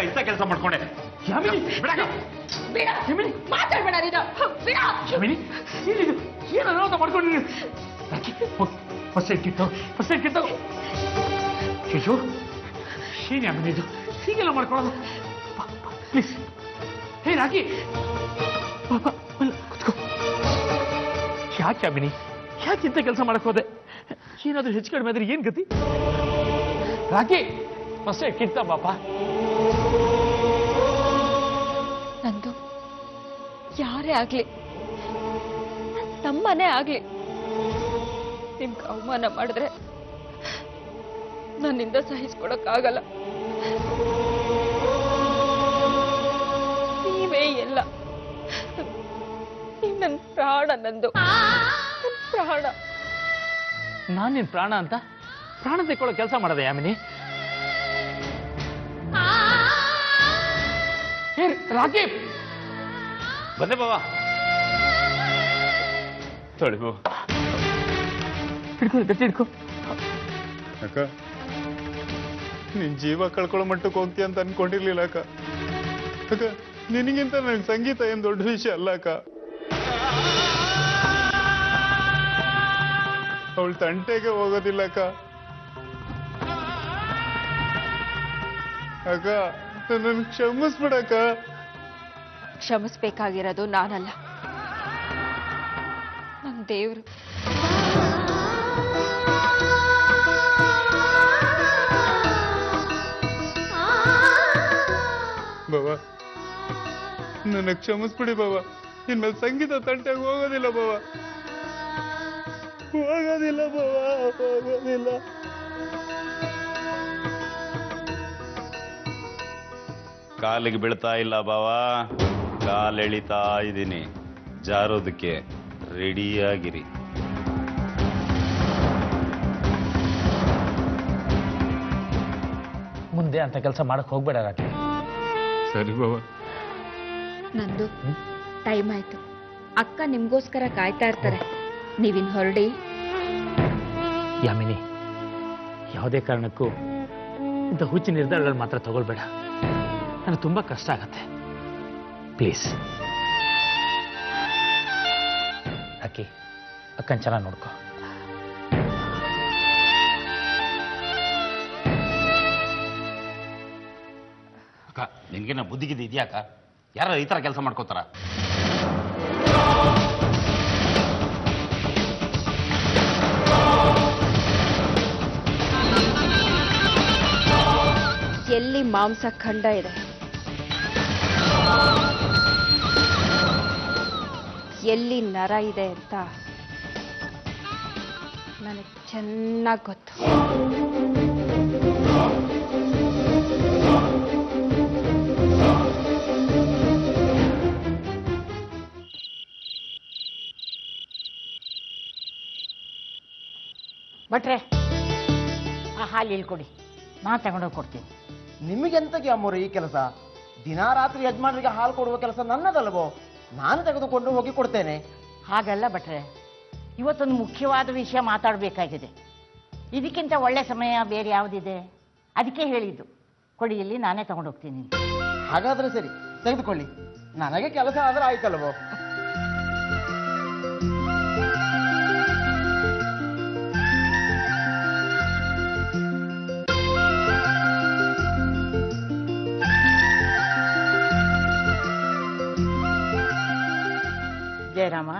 ಇಂಥ ಕೆಲಸ ಮಾಡ್ಕೊಂಡೆ ಯಾಮಿನಿ ಮಾತಾಡ್ಬೇಡ ಯಾಮಿನಿ ಏನು ಅನಾಹುತ ಮಾಡ್ಕೊಂಡ್ರಿ ಫಸ್ಟ್ ಏಡ್ ಕಿತ್ತು ಶಿಶು ಏನ್ ಯಾಮಿನಿ ಇದು ಹೀಗೆಲ್ಲ ಮಾಡ್ಕೊಳ್ಳೋದು ಪ್ಲೀಸ್ ಹೇ ರಾಕಿ ಕುತ್ಕೋ ಯಾಕೆ ಯಾಮಿನಿ ಯಾಕೆ ಇಂಥ ಕೆಲಸ ಮಾಡಕ್ ಹೋದೆ ಏನಾದ್ರೂ ಹೆಚ್ಚು ಕಡಿಮೆ ಆದ್ರೆ ಏನ್ ಗತಿ ರಾಕಿ ಫಸ್ಟ್ ಏಡ್ ಕಿತ್ತ ಪಾಪ ನಂದು ಯಾರೇ ಆಗ್ಲಿ ತಮ್ಮನೇ ಆಗ್ಲಿ ನಿಮ್ಗೆ ಅವಮಾನ ಮಾಡಿದ್ರೆ ನನ್ನಿಂದ ಸಹಿಸ್ಕೊಳಕ್ಕಾಗಲ್ಲ. ನೀವೇ ಎಲ್ಲ, ನೀವ್ ನನ್ ಪ್ರಾಣ, ನಂದು ಪ್ರಾಣ. ನಾನ್ ನಿನ್ ಪ್ರಾಣ ಅಂತ ಪ್ರಾಣ ತೆಕ್ಕೊಳ್ಳೋ ಕೆಲಸ ಮಾಡದೆ ಯಾಮಿನಿ? ರಾಕಿ ಬಂದೆ ಬಾಬಾ, ತೊಳಿ ಬಾಬಾ, ಹಿಡ್ಕೊ, ಗಟ್ಟಿ ಹಿಡ್ಕೊ. ಅಕ್ಕ, ನಿನ್ ಜೀವ ಕಳ್ಕೊಳ್ಳೋ ಮಟ್ಟಕ್ಕೆ ಹೋಗ್ತೀಯ ಅಂತ ಅನ್ಕೊಂಡಿರ್ಲಿಲ್ಲ ಅಕ್ಕ. ಅಕ್ಕ, ನಿನಗಿಂತ ನನ್ ಸಂಗೀತ ಏನ್ ದೊಡ್ಡ ವಿಷಯ ಅಲ್ಲ ಅಕ್ಕ. ಅವಳು ತಂಟೆಗೆ ಹೋಗೋದಿಲ್ಲ ಅಕ್ಕ. ಅಕ್ಕ, ನನ್ ಕ್ಷಮಿಸ್ಬಿಡಕ್ಕ. ಕ್ಷಮಿಸ್ಬೇಕಾಗಿರೋದು ನಾನಲ್ಲ, ನನ್ನ ದೇವ್ರು. ಬಾಬಾ ನನ್ನ ಕ್ಷಮಿಸ್ಬಿಡಿ ಬಾಬಾ. ಇನ್ಮೇಲೆ ಸಂಗೀತ ತಂಟೆಗೆ ಹೋಗೋದಿಲ್ಲ ಬಾಬಾ, ಹೋಗೋದಿಲ್ಲ ಬಾಬಾ, ಹೋಗೋದಿಲ್ಲ. ಕಾಲಿಗೆ ಬೀಳ್ತಾ ಇಲ್ಲ ಬಾವಾ, ಕಾಲೆಳಿತಾ ಇದ್ದೀನಿ. ಜಾರೋದಕ್ಕೆ ರೆಡಿಯಾಗಿರಿ. ಮುಂದೆ ಅಂತ ಕೆಲಸ ಮಾಡಕ್ ಹೋಗ್ಬೇಡ ರಾಕಿ. ಸರಿ ಬಾಬಾ. ನಂದು ಟೈಮ್ ಆಯ್ತು. ಅಕ್ಕ ನಿಮ್ಗೋಸ್ಕರ ಕಾಯ್ತಾ ಇರ್ತಾರೆ. ನೀವಿನ್ ಹೊರಡಿ. ಯಾಮಿನಿ, ಯಾವುದೇ ಕಾರಣಕ್ಕೂ ಇಂಥ ಹುಚ್ಚು ನಿರ್ಧಾರಗಳು ಮಾತ್ರ ತಗೊಳ್ಬೇಡ. ನನಗೆ ತುಂಬಾ ಕಷ್ಟ ಆಗತ್ತೆ. ಪ್ಲೀಸ್ ರಾಕಿ, ಅಕ್ಕನ ಚೆನ್ನಾಗಿ ನೋಡ್ಕೊ. ಅಕ್ಕ, ನಿನ್ಗೇನ ಬುದ್ಧಿಗಿದ್ದು ಇದೆಯಾಕ? ಯಾರು ಈ ಥರ ಕೆಲಸ ಮಾಡ್ಕೋತಾರ? ಎಲ್ಲಿ ಮಾಂಸ ಖಂಡ ಇದೆ, ಎಲ್ಲಿ ನರ ಇದೆ ಅಂತ ನನಗೆ ಚೆನ್ನಾಗಿ ಗೊತ್ತು. ಭಟ್ರೆ, ಆ ಹಾಲು ಇಳ್ಕೊಡಿ, ನಾನು ತಗೊಂಡೋಗಿ ಕೊಡ್ತೀನಿ. ನಿಮಗೆಂತಕ್ಕೆ ಅಮ್ಮೋರು ಈ ಕೆಲಸ? ದಿನಾ ರಾತ್ರಿ ಯಜಮಾನರಿಗೆ ಹಾಲು ಕೊಡುವ ಕೆಲಸ ನನ್ನದಲ್ವೋ? ನಾನು ತೆಗೆದುಕೊಂಡು ಹೋಗಿ ಕೊಡ್ತೇನೆ. ಹಾಗಲ್ಲ ಭಟ್ರೆ, ಇವತ್ತೊಂದು ಮುಖ್ಯವಾದ ವಿಷಯ ಮಾತಾಡಬೇಕಾಗಿದೆ. ಇದಕ್ಕಿಂತ ಒಳ್ಳೆ ಸಮಯ ಬೇರೆ ಯಾವುದಿದೆ? ಅದಕ್ಕೆ ಹೇಳಿದ್ದು. ಕೊಡಿ, ಇಲ್ಲಿ ನಾನೇ ತಗೊಂಡೋಗ್ತೀನಿ. ಹಾಗಾದ್ರೆ ಸರಿ, ತೆಗೆದುಕೊಳ್ಳಿ. ನನಗೆ ಕೆಲಸ ಆದ್ರೆ ಆಯ್ತಲ್ವೋ? ಜಯರಾಮ,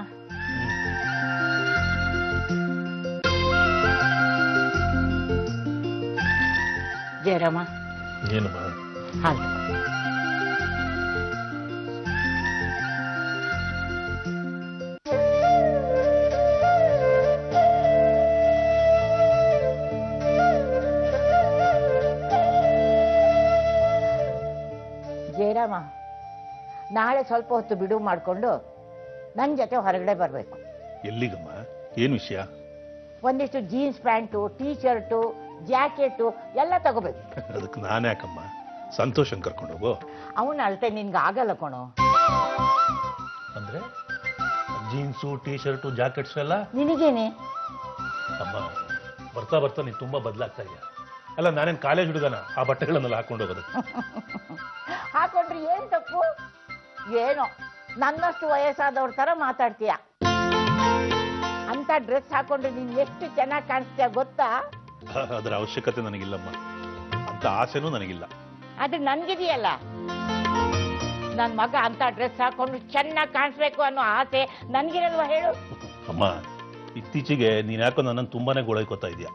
ಜಯರಾಮ, ಏನಮ್ಮ? ಹಾಲು. ಜಯರಾಮ, ನಾಳೆ ಸ್ವಲ್ಪ ಹೊತ್ತು ಬಿಡುವು ಮಾಡಿಕೊಂಡು ನನ್ನ ಜೊತೆ ಹೊರಗಡೆ ಬರಬೇಕು. ಎಲ್ಲಿಗಮ್ಮ? ಏನು ವಿಷಯ? ಒಂದಿಷ್ಟು jeans pant, T shirt, jacket ಎಲ್ಲ ತಗೋಬೇಕು. ಅದಕ್ಕೆ ನಾನು ಯಾಕಮ್ಮ? ಸಂತೋಷನ್ ಕರ್ಕೊಂಡು ಹೋಗು. ಅವನ ಅಳತೆ ನಿನ್ಗೆ ಆಗಲ್ಲ ಕಣೋ. ಅಂದ್ರೆ ಜೀನ್ಸು, ಟೀ ಶರ್ಟು, ಜಾಕೆಟ್ಸ್ ಎಲ್ಲ? ನಿನಗೇನೆ ಅಮ್ಮ, ಬರ್ತಾ ಬರ್ತಾ ನೀನು ತುಂಬಾ ಬದಲಾಗ್ತಾ ಇದೆಯಾ. ಅಲ್ಲ, ನಾನೇನು ಕಾಲೇಜ್ ಹುಡುಗನ ಆ ಬಟ್ಟೆಗಳನ್ನೆಲ್ಲ ಹಾಕೊಂಡು ಹೋಗೋದು? ಹಾಕೊಂಡ್ರೆ ಏನ್ ತಪ್ಪು? ಏನೋ ನನ್ನಷ್ಟು ವಯಸ್ಸಾದವ್ರ ತರ ಮಾತಾಡ್ತೀಯ. ಅಂತ ಡ್ರೆಸ್ ಹಾಕೊಂಡ್ರೆ ನೀನ್ ಎಷ್ಟು ಚೆನ್ನಾಗಿ ಕಾಣಿಸ್ತೀಯ ಗೊತ್ತಾ? ಅದರ ಅವಶ್ಯಕತೆ ನನಗಿಲ್ಲಮ್ಮ, ಅಂತ ಆಸೆನೂ ನನಗಿಲ್ಲ. ಆದ್ರೆ ನನ್ಗಿದೆಯಲ್ಲ. ನನ್ ಮಗ ಅಂತ ಡ್ರೆಸ್ ಹಾಕೊಂಡು ಚೆನ್ನಾಗಿ ಕಾಣಿಸ್ಬೇಕು ಅನ್ನೋ ಆಸೆ ನನ್ಗಿರಲ್ವಾ ಹೇಳು? ಅಮ್ಮ, ಇತ್ತೀಚೆಗೆ ನೀನ್ ಯಾಕೋ ನನ್ನನ್ನು ತುಂಬಾನೇ ಗೋಳೈಕೋತಾ ಇದೆಯಾ.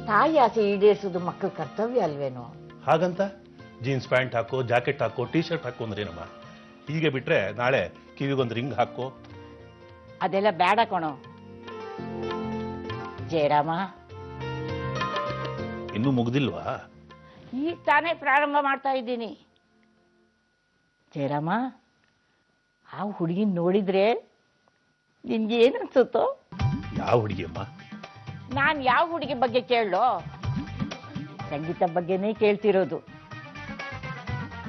ತಾಯಿ ಆಸೆ ಈಡೇರಿಸೋದು ಮಕ್ಕಳ ಕರ್ತವ್ಯ ಅಲ್ವೇನೋ? ಹಾಗಂತ ಜೀನ್ಸ್ ಪ್ಯಾಂಟ್ ಹಾಕೋ, ಜಾಕೆಟ್ ಹಾಕೋ, ಟೀ ಶರ್ಟ್ ಹಾಕೋ ಅಂದ್ರೇನಮ್ಮ? ಹೀಗೆ ಬಿಟ್ರೆ ನಾಳೆ ಕಿವಿಗೊಂದು ರಿಂಗ್ ಹಾಕೋ. ಅದೆಲ್ಲ ಬೇಡ ಕಣೋ. ಜಯರಾಮ, ಇನ್ನೂ ಮುಗ್ದಿಲ್ವಾ? ಈಗ ತಾನೇ ಪ್ರಾರಂಭ ಮಾಡ್ತಾ ಇದ್ದೀನಿ. ಜಯರಾಮ, ಆ ಹುಡುಗಿನ ನೋಡಿದ್ರೆ ನಿನ್ಗೆ ಏನನ್ಸುತ್ತೋ? ಯಾವ ಹುಡುಗಿಯಮ್ಮ? ನಾನು ಯಾವ ಹುಡುಗಿ ಬಗ್ಗೆ ಕೇಳೋ? ಸಂಗೀತ ಬಗ್ಗೆನೇ ಕೇಳ್ತಿರೋದು.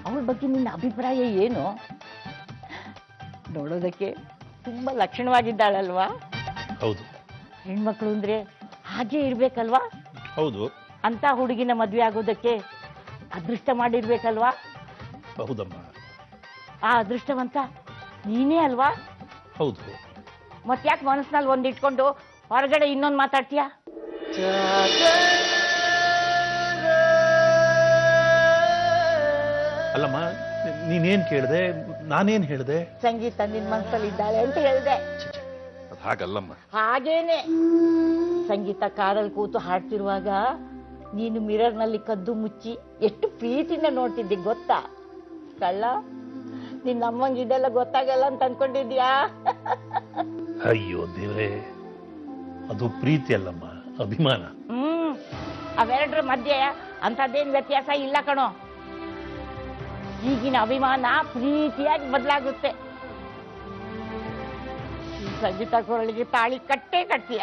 ಅವಳ ಬಗ್ಗೆ ನಿನ್ನ ಅಭಿಪ್ರಾಯ ಏನು? ನೋಡೋದಕ್ಕೆ ತುಂಬಾ ಲಕ್ಷಣವಾಗಿದ್ದಾಳಲ್ವಾ? ಹೌದು. ಹೆಣ್ಮಕ್ಳು ಅಂದ್ರೆ ಹಾಗೆ ಇರ್ಬೇಕಲ್ವಾ? ಹೌದು. ಅಂತ ಹುಡುಗಿನ ಮದ್ವೆ ಆಗೋದಕ್ಕೆ ಅದೃಷ್ಟ ಮಾಡಿರ್ಬೇಕಲ್ವಾ? ಹೌದಮ್ಮ. ಆ ಅದೃಷ್ಟವಂತ ನೀನೇ ಅಲ್ವಾ? ಹೌದು. ಮತ್ತ್ಯಾಕೆ ಮನಸ್ಸಿನಲ್ಲಿ ಒಂದಿಟ್ಕೊಂಡು ಹೊರಗಡೆ ಇನ್ನೊಂದು ಮಾತಾಡ್ತೀಯಾ? ಅಲ್ಲಮ್ಮ ನೀನೇನ್ ಕೇಳಿದೆ, ನಾನೇನ್ ಹೇಳಿದೆ? ಸಂಗೀತ ನಿನ್ ಮನಸ್ಸಲ್ಲಿ ಇದ್ದಾಳೆ ಅಂತ ಹೇಳಿದೆ. ಅದು ಹಾಗಲ್ಲಮ್ಮ. ಹಾಗೇನೆ ಸಂಗೀತ ಕಾರಲ್ಲಿ ಕೂತು ಹಾಡ್ತಿರುವಾಗ ನೀನು ಮಿರರ್ನಲ್ಲಿ ಕದ್ದು ಮುಚ್ಚಿ ಎಷ್ಟು ಪ್ರೀತಿಯಿಂದ ನೋಡ್ತಿದ್ದೆ ಗೊತ್ತಾ? ಕಳ್ಳ, ನಿನ್ನ ಅಮ್ಮಂಗೆ ಇದೆಲ್ಲ ಗೊತ್ತಾಗಲ್ಲ ಅಂತ ಅನ್ಕೊಂಡಿದ್ಯಾ? ಅಯ್ಯೋ ದೇವ್ರೆ, ಅದು ಪ್ರೀತಿ ಅಲ್ಲಮ್ಮ, ಅಭಿಮಾನ. ಅವೆರಡರ ಮಧ್ಯೆ ಅಂಥದ್ದೇನು ವ್ಯತ್ಯಾಸ ಇಲ್ಲ ಕಣೋ. ಈಗಿನ ಅಭಿಮಾನ ಪ್ರೀತಿಯಾಗಿ ಬದಲಾಗುತ್ತೆ. ಸಂಗೀತ ಕೊರಳಿಗೆ ತಾಳಿ ಕಟ್ಟೇ ಕಟ್ತೀಯ.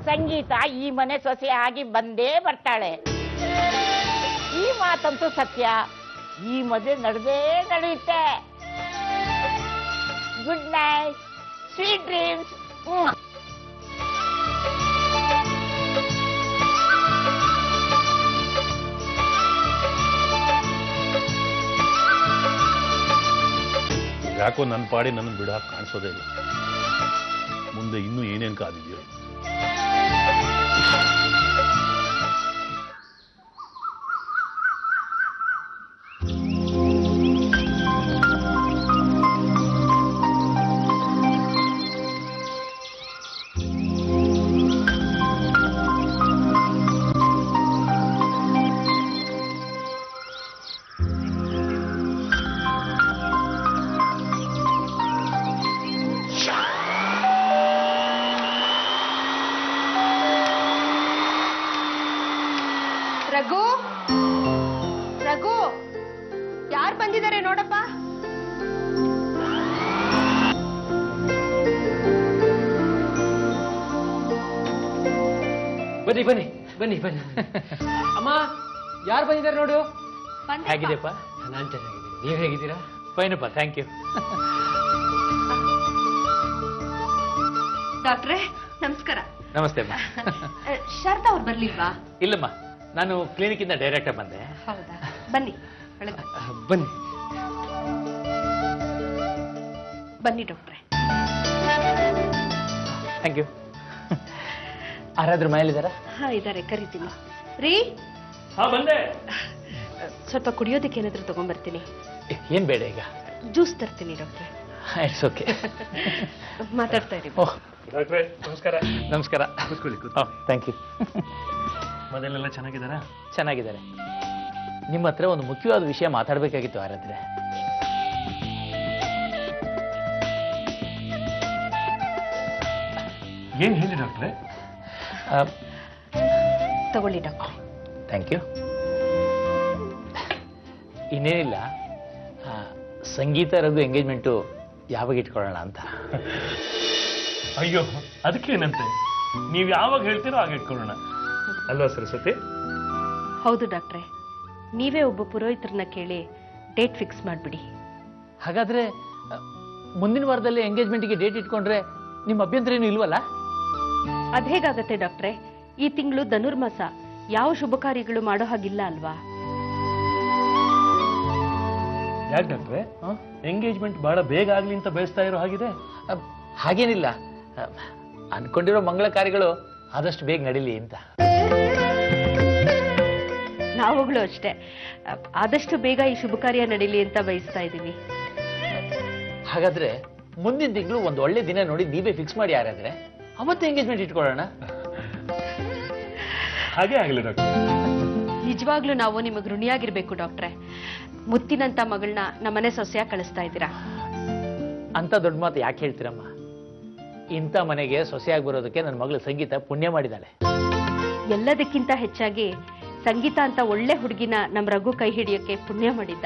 ಸಂಗೀತ ಈ ಮನೆ ಸೊಸೆ ಆಗಿ ಬಂದೇ ಬರ್ತಾಳೆ. ಈ ಮಾತಂತೂ ಸತ್ಯ. ಈ ಮದುವೆ ನಡೆದೇ ನಡೆಯುತ್ತೆ. Good night, sweet dreams. ಯಾಕೋ ನನ್ನ ಪಾಡಿ ನನ್ನ ಬಿಡಾಕ್ ಕಾಣಿಸೋದೇ ಇಲ್ಲ. ಮುಂದೆ ಇನ್ನೂ ಏನೇನು ಕಾದಿದೆಯೋ. ರಘು, ರಘು, ಯಾರು ಬಂದಿದ್ದಾರೆ ನೋಡಪ್ಪ. ಬನ್ನಿ ಬನ್ನಿ ಬನ್ನಿ ಬನ್ನಿ. ಅಮ್ಮ, ಯಾರು ಬಂದಿದ್ದಾರೆ ನೋಡು. ಹೇಗಿದೆಪ್ಪ? ನಾನು ಚೆನ್ನಾಗಿದ್ದೀನಿ. ನೀವು ಹೇಗಿದ್ದೀರಾ? ಫೈನಪ್ಪ, ಥ್ಯಾಂಕ್ ಯು. ಡಾಕ್ಟ್ರೆ ನಮಸ್ಕಾರ. ನಮಸ್ತೆ ಅಮ್ಮ. ಶಾರದಾ ಅವ್ರು ಬರ್ಲಿಲ್ವಾ? ಇಲ್ಲಮ್ಮ, ನಾನು ಕ್ಲಿನಿಕ್ಕಿಂದ ಡೈರೆಕ್ಟಾಗಿ ಬಂದೆ. ಹೌದಾ, ಬನ್ನಿ ಒಳಗೆ ಬನ್ನಿ ಬನ್ನಿ ಡಾಕ್ಟ್ರೆ. Thank you. ಯಾರಾದ್ರೂ ಮನೇಲಿದ್ದಾರಾ? ಹಾ ಇದ್ದಾರೆ, ಕರಿತೀನಿ. ರೀ, ಹಾ ಬಂದೆ. ಸ್ವಲ್ಪ ಕುಡಿಯೋದಕ್ಕೆ ಏನಾದ್ರೂ ತಗೊಂಡ್ಬರ್ತೀನಿ. ಏನ್ ಬೇಡ ಈಗ? ಜ್ಯೂಸ್ ತರ್ತೀನಿ ಡಾಕ್ಟ್ರೆ. It's okay. ಮಾತಾಡ್ತಾ ಇರಿ. ಓಹ್ ಡಾಕ್ಟ್ರೆ ನಮಸ್ಕಾರ. ನಮಸ್ಕಾರ. Thank you. ಮನೆಯಲ್ಲೆಲ್ಲ ಚೆನ್ನಾಗಿದ್ದಾರಾ? ಚೆನ್ನಾಗಿದ್ದಾರೆ. ನಿಮ್ಮ ಹತ್ರ ಒಂದು ಮುಖ್ಯವಾದ ವಿಷಯ ಮಾತಾಡಬೇಕಾಗಿತ್ತು ಆರಾಧ್ರೆ. ಏನ್ ಹೇಳಿ ಡಾಕ್ಟ್ರೆ? ತಗೊಳ್ಳಿ ಡಾಕ್ಟ್ರೆ. Thank you. ಇನ್ನೇನಿಲ್ಲ, ಸಂಗೀತ ರಘು ಎಂಗೇಜ್ಮೆಂಟು ಯಾವಾಗ ಇಟ್ಕೊಳ್ಳೋಣ ಅಂತ. ಅಯ್ಯೋ, ಅದಕ್ಕೇನಂತೆ, ನೀವು ಯಾವಾಗ ಹೇಳ್ತೀರೋ ಆಗ ಇಟ್ಕೊಳ್ಳೋಣ ಅಲ್ವಾ ಸರಸ್ವತಿ? ಹೌದು ಡಾಕ್ಟ್ರೆ, ನೀವೇ ಒಬ್ಬ ಪುರೋಹಿತರನ್ನ ಕೇಳಿ ಡೇಟ್ ಫಿಕ್ಸ್ ಮಾಡಿಬಿಡಿ. ಹಾಗಾದ್ರೆ ಮುಂದಿನ ವಾರದಲ್ಲಿ ಎಂಗೇಜ್ಮೆಂಟ್ಗೆ ಡೇಟ್ ಇಟ್ಕೊಂಡ್ರೆ ನಿಮ್ಮ ಅಭ್ಯಂತರ ಏನು ಇಲ್ವಲ್ಲ? ಅದೇಗಾಗತ್ತೆ ಡಾಕ್ಟ್ರೆ, ಈ ತಿಂಗಳು ಧನುರ್ಮಾಸ, ಯಾವ ಶುಭ ಕಾರ್ಯಗಳು ಮಾಡೋ ಹಾಗಿಲ್ಲ ಅಲ್ವಾ? ಯಾಕೆ ಡಾಕ್ಟ್ರೆ, ಎಂಗೇಜ್ಮೆಂಟ್ ಬಹಳ ಬೇಗ ಆಗ್ಲಿ ಅಂತ ಬಯಸ್ತಾ ಇರೋ ಹಾಗಿದೆ? ಹಾಗೇನಿಲ್ಲ, ಅನ್ಕೊಂಡಿರೋ ಮಂಗಳ ಕಾರ್ಯಗಳು ಆದಷ್ಟು ಬೇಗ ನಡೀಲಿ ಅಂತ. ನಾವುಗಳು ಅಷ್ಟೇ, ಆದಷ್ಟು ಬೇಗ ಈ ಶುಭ ಕಾರ್ಯ ನಡೀಲಿ ಅಂತ ಬಯಸ್ತಾ ಇದ್ದೀವಿ. ಹಾಗಾದ್ರೆ ಮುಂದಿನ ತಿಂಗಳು ಒಂದು ಒಳ್ಳೆ ದಿನ ನೋಡಿ ನೀವೇ ಫಿಕ್ಸ್ ಮಾಡಿ ಯಾರಾದ್ರೆ ಅವತ್ತು ಎಂಗೇಜ್ಮೆಂಟ್ ಇಟ್ಕೊಳ್ಳೋಣ. ಹಾಗೆ ಆಗಲಿ ಡಾಕ್ಟರ್. ನಿಜವಾಗ್ಲೂ ನಾವು ನಿಮಗೆ ಋಣಿಯಾಗಿರ್ಬೇಕು ಡಾಕ್ಟ್ರೆ. ಮುತ್ತಿನಂತ ಮಗಳನ್ನ ನಮ್ಮನೆ ಸೊಸೆಯಾಗಿ ಕಳಿಸ್ತಾ ಇದ್ದೀರಾ. ಅಂತ ದೊಡ್ಡ ಮಾತು ಯಾಕೆ ಹೇಳ್ತೀರಮ್ಮ? ಇಂಥ ಮನೆಗೆ ಸೊಸೆಯಾಗಿ ಬರೋದಕ್ಕೆ ನನ್ನ ಮಗಳು ಸಂಗೀತ ಪುಣ್ಯ ಮಾಡಿದ್ದಾಳೆ. ಎಲ್ಲದಕ್ಕಿಂತ ಹೆಚ್ಚಾಗಿ ಸಂಗೀತ ಅಂತ ಒಳ್ಳೆ ಹುಡುಗಿನ ನಮ್ಮ ರಘು ಕೈ ಹಿಡಿಯೋಕೆ ಪುಣ್ಯ ಮಾಡಿದ್ದ.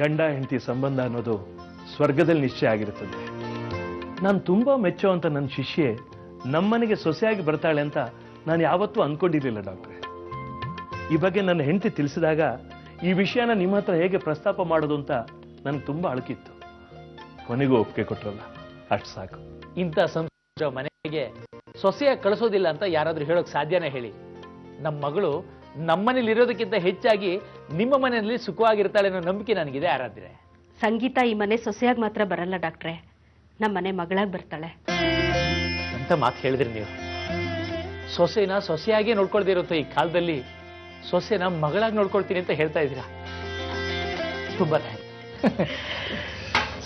ಗಂಡ ಹೆಂಡತಿ ಸಂಬಂಧ ಅನ್ನೋದು ಸ್ವರ್ಗದಲ್ಲಿ ನಿಶ್ಚಯ ಆಗಿರುತ್ತದೆ. ನಾನು ತುಂಬಾ ಮೆಚ್ಚುವಂತ ನನ್ನ ಶಿಷ್ಯೆ ನಮ್ಮನೆಗೆ ಸೊಸೆಯಾಗಿ ಬರ್ತಾಳೆ ಅಂತ ನಾನು ಯಾವತ್ತೂ ಅನ್ಕೊಂಡಿರ್ಲಿಲ್ಲ ಡಾಕ್ಟ್ರೆ. ಈ ಬಗ್ಗೆ ನನ್ನ ಹೆಂಡತಿ ತಿಳಿಸಿದಾಗ ಈ ವಿಷಯನ ನಿಮ್ಮ ಹತ್ರ ಹೇಗೆ ಪ್ರಸ್ತಾಪ ಮಾಡೋದು ಅಂತ ನನಗೆ ತುಂಬಾ ಅಳಕಿತ್ತು. ಕೊನೆಗೂ ಒಪ್ಪಿಗೆ ಕೊಟ್ರಲ್ಲ, ಅಷ್ಟು ಸಾಕು. ಇಂಥ ಸಂಸ್ಕೃತ ಮನೆಗೆ ಸೊಸೆಯಾಗಿ ಕಳಿಸೋದಿಲ್ಲ ಅಂತ ಯಾರಾದ್ರೂ ಹೇಳೋಕ್ ಸಾಧ್ಯನೇ ಹೇಳಿ? ನಮ್ಮ ಮಗಳು ನಮ್ಮನೇಲಿ ಇರೋದಕ್ಕಿಂತ ಹೆಚ್ಚಾಗಿ ನಿಮ್ಮ ಮನೆಯಲ್ಲಿ ಸುಖವಾಗಿರ್ತಾಳೆ ಅನ್ನೋ ನಂಬಿಕೆ ನನಗಿದೆ ಆರಾಧ್ರೆ. ಸಂಗೀತ ಈ ಮನೆ ಸೊಸೆಯಾಗಿ ಮಾತ್ರ ಬರಲ್ಲ ಡಾಕ್ಟ್ರೆ, ನಮ್ಮ ಮನೆ ಮಗಳಾಗಿ ಬರ್ತಾಳೆ. ಅಂತ ಮಾತು ಹೇಳಿದ್ರಿ ನೀವು. ಸೊಸೆನ ಸೊಸೆಯಾಗಿ ನೋಡ್ಕೊಳ್ದೇ ಇರುತ್ತೆ ಈ ಕಾಲದಲ್ಲಿ ಸೊಸೆನ ಮಗಳಾಗಿ ನೋಡ್ಕೊಳ್ತೀನಿ ಅಂತ ಹೇಳ್ತಾ ಇದ್ದೀರಾ. ತುಂಬಾ ಥ್ಯಾಂಕ್ಸ್.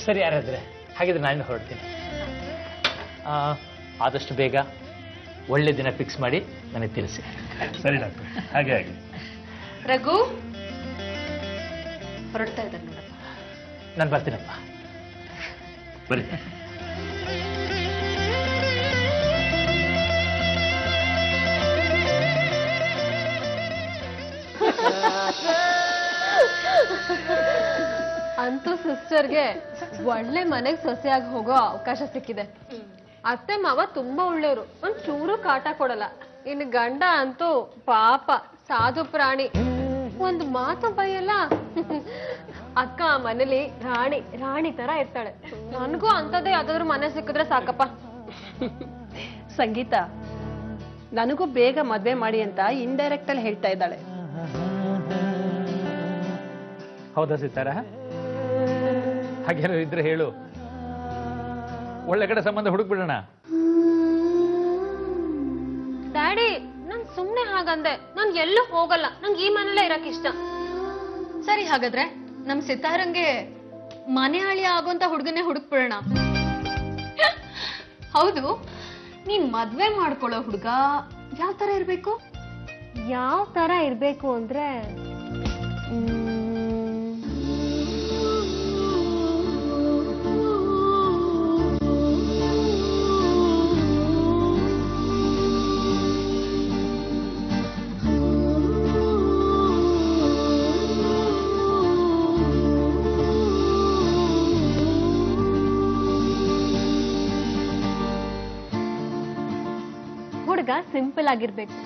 ಸರಿ ಯಾರಾದ್ರೆ ಹಾಗಿದ್ರೆ ನಾನು ಹೊರಡ್ತೀನಿ. ಆದಷ್ಟು ಬೇಗ ಒಳ್ಳೆ ದಿನ ಫಿಕ್ಸ್ ಮಾಡಿ ನನಗೆ ತಿಳಿಸಿ. ಸರಿ ಡಾಕ್ಟ್ರೆ, ಹಾಗೆ ಆಗಿ. ರಘು ಹೊರಡ್ತಾ ಇದ್ದಾರೆ ನೋಡಪ್ಪ. ನಾನು ಬರ್ತೀನಪ್ಪ. ಬರೀ. ಅಂತೂ ಸಿಸ್ಟರ್ಗೆ ಒಳ್ಳೆ ಮನೆಗೆ ಸೊಸೆಯಾಗಿ ಹೋಗೋ ಅವಕಾಶ ಸಿಕ್ಕಿದೆ. ಅತ್ತೆ ಮಾವ ತುಂಬಾ ಒಳ್ಳೆಯವರು, ಒಂದ್ ಚೂರು ಕಾಟ ಕೊಡಲ್ಲ. ಇನ್ನು ಗಂಡ ಅಂತೂ ಪಾಪ ಸಾಧು ಪ್ರಾಣಿ, ಒಂದು ಮಾತು ಬೈಯಲ್ಲ. ಅಕ್ಕ ಆ ಮನೇಲಿ ರಾಣಿ ತರ ಇರ್ತಾಳೆ. ನನಗೂ ಅಂತದೇ ಯಾವ್ದಾದ್ರು ಮನೆ ಸಿಕ್ಕಿದ್ರೆ ಸಾಕಪ್ಪ. ಸಂಗೀತ ನನಗೂ ಬೇಗ ಮದ್ವೆ ಮಾಡಿ ಅಂತ ಇಂಡೈರೆಕ್ಟ್ ಅಲ್ಲಿ ಹೇಳ್ತಾ ಇದ್ದಾಳೆ. ಹೌದಾ ಸಿತಾರ? ಹಾಗೇನೋ ಇದ್ರೆ ಹೇಳು, ಒಳ್ಳೆ ಕಡೆ ಸಂಬಂಧ ಹುಡುಕ್ಬಿಡೋಣ. ಡ್ಯಾಡಿ ನಾನ್ ಸುಮ್ನೆ ಹಾಗಂದೆ, ನಾನ್ ಎಲ್ಲೂ ಹೋಗಲ್ಲ, ನಂಗೆ ಈ ಮನೇಲೇ ಇರಕ್ ಇಷ್ಟ. ಸರಿ, ಹಾಗಾದ್ರೆ ನಮ್ ಸಿತಾರಂಗೆ ಮನೆ ಹಾಳಿ ಆಗೋಂತ ಹುಡುಗನೇ ಹುಡುಕ್ಬಿಡೋಣ. ಹೌದು, ನೀನ್ ಮದ್ವೆ ಮಾಡ್ಕೊಳ್ಳೋ ಹುಡುಗ ಯಾವ ತರ ಇರ್ಬೇಕು? ಯಾವ ತರ ಇರ್ಬೇಕು ಅಂದ್ರೆ ಹುಡುಗ ಸಿಂಪಲ್ ಆಗಿರ್ಬೇಕು,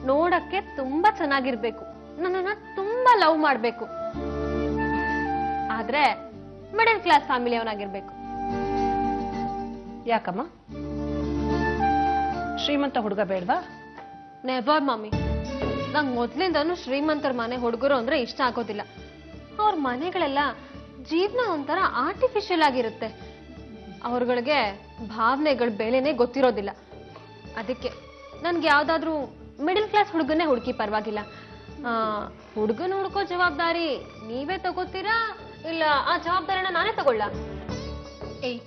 ನೋಡಕ್ಕೆ ತುಂಬಾ ಚೆನ್ನಾಗಿರ್ಬೇಕು, ನನ್ನನ್ನ ತುಂಬಾ ಲವ್ ಮಾಡ್ಬೇಕು, ಆದ್ರೆ ಮಿಡಲ್ ಕ್ಲಾಸ್ ಫ್ಯಾಮಿಲಿ ಅವನಾಗಿರ್ಬೇಕು. ಯಾಕಮ್ಮ, ಶ್ರೀಮಂತ ಹುಡುಗ ಬೇಡ್ವಾ? ನೆವರ್ ಮಮ್ಮಿ, ನಂಗ್ ಮೊದ್ಲಿಂದನೂ ಶ್ರೀಮಂತರ ಮನೆ ಹುಡುಗರು ಅಂದ್ರೆ ಇಷ್ಟ ಆಗೋದಿಲ್ಲ. ಅವ್ರ ಮನೆಗಳೆಲ್ಲ ಜೀವನ ಒಂಥರ ಆರ್ಟಿಫಿಷಿಯಲ್ ಆಗಿರುತ್ತೆ. ಅವ್ರಗಳಿಗೆ ಭಾವನೆಗಳ ಬೆಲೆನೇ ಗೊತ್ತಿರೋದಿಲ್ಲ. ಅದಕ್ಕೆ ನನ್ಗೆ ಯಾವ್ದಾದ್ರು ಮಿಡಲ್ ಕ್ಲಾಸ್ ಹುಡುಗನ್ನೇ ಹುಡುಕಿ ಪರವಾಗಿಲ್ಲ. ಹುಡುಗನ ಹುಡ್ಕೋ ಜವಾಬ್ದಾರಿ ನೀವೇ ತಗೋತೀರಾ ಇಲ್ಲ ಆ ಜವಾಬ್ದಾರಿನ ನಾನೇ ತಗೊಳ್ಳ? ಏಯ್,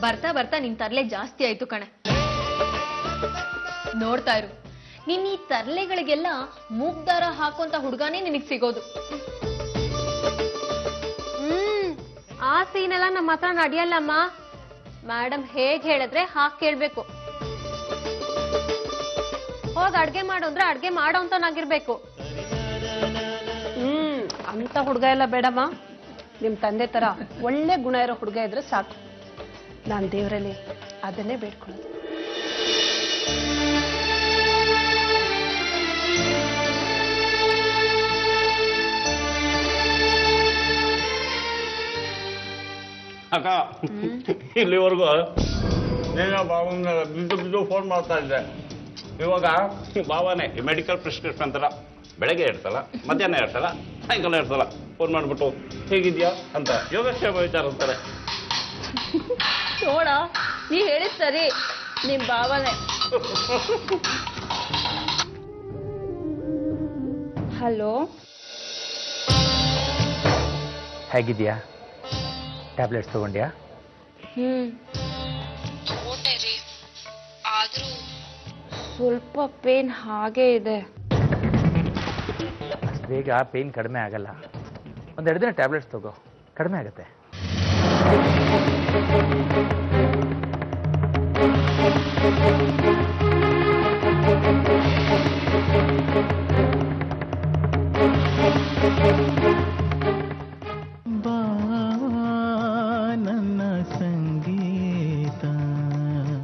ಬರ್ತಾ ಬರ್ತಾ ನಿನ್ ತರ್ಲೆ ಜಾಸ್ತಿ ಆಯ್ತು ಕಣೆ. ನೋಡ್ತಾ ಇರು, ನೀನ್ ಈ ತರ್ಲೆಗಳಿಗೆಲ್ಲ ಮೂಗ್ದಾರ ಹಾಕುವಂತ ಹುಡುಗಾನೇ ನಿನಗ್ ಸಿಗೋದು. ಆ ಸೀನೆಲ್ಲ ನಮ್ಮ ಹತ್ರ ನಡೆಯಲ್ಲಮ್ಮ. ಮೇಡಮ್ ಹೇಗ್ ಹೇಳಿದ್ರೆ ಹಾಗೆ ಕೇಳ್ಬೇಕು. ಹೋಗ್ ಅಡ್ಗೆ ಮಾಡು ಅಂದ್ರೆ ಅಡ್ಗೆ ಮಾಡೋ ಅಂತನಾಗಿರ್ಬೇಕು. ಅಂತ ಹುಡುಗ ಎಲ್ಲ ಬೇಡಮ್ಮ. ನಿಮ್ ತಂದೆ ತರ ಒಳ್ಳೆ ಗುಣ ಇರೋ ಹುಡುಗ ಇದ್ರೆ ಸಾಕು. ನಾನ್ ದೇವರಲ್ಲಿ ಅದನ್ನೇ ಬೇಡ್ಕೊಳ್ಳೋದು. ಅಕ್ಕ, ಇಲ್ಲಿವರೆಗೂ ನೀನು ಬಾವನ್ನ ಬಿದ್ದು ಫೋನ್ ಮಾಡ್ತಾ ಇದ್ದೆ. ಇವಾಗ ಬಾವನೇ ಮೆಡಿಕಲ್ ಪ್ರಿಸ್ಕ್ರಿಪ್ಷನ್ ಅಂತಾರ, ಬೆಳಗ್ಗೆ ಇರ್ತಲ್ಲ, ಮಧ್ಯಾಹ್ನ ಇರ್ತಲ್ಲ, ಸಾಯಂಕಾಲ ಇರ್ತಲ್ಲ, ಫೋನ್ ಮಾಡ್ಬಿಟ್ಟು ಹೇಗಿದ್ಯಾ ಅಂತ ಯೋಗಕ್ಷೇಮ ವಿಚಾರ ಅಂತಾರೆ. ನೋಡ, ನೀ ಹೇಳಿದ್ ಸರಿ, ನಿಮ್ ಭಾವನೆ. ಹಲೋ, ಹೇಗಿದ್ಯಾ? ಟ್ಯಾಬ್ಲೆಟ್ಸ್ ತಗೊಂಡ್ಯಾ? ಆದ್ರೂ ಸ್ವಲ್ಪ ಪೇನ್ ಹಾಗೆ ಇದೆ. ಅಷ್ಟು ಬೇಗ ಪೇನ್ ಕಡಿಮೆ ಆಗಲ್ಲ. ಒಂದೆರಡು ದಿನ ಟ್ಯಾಬ್ಲೆಟ್ಸ್ ತಗೋ, ಕಡಿಮೆ ಆಗುತ್ತೆ.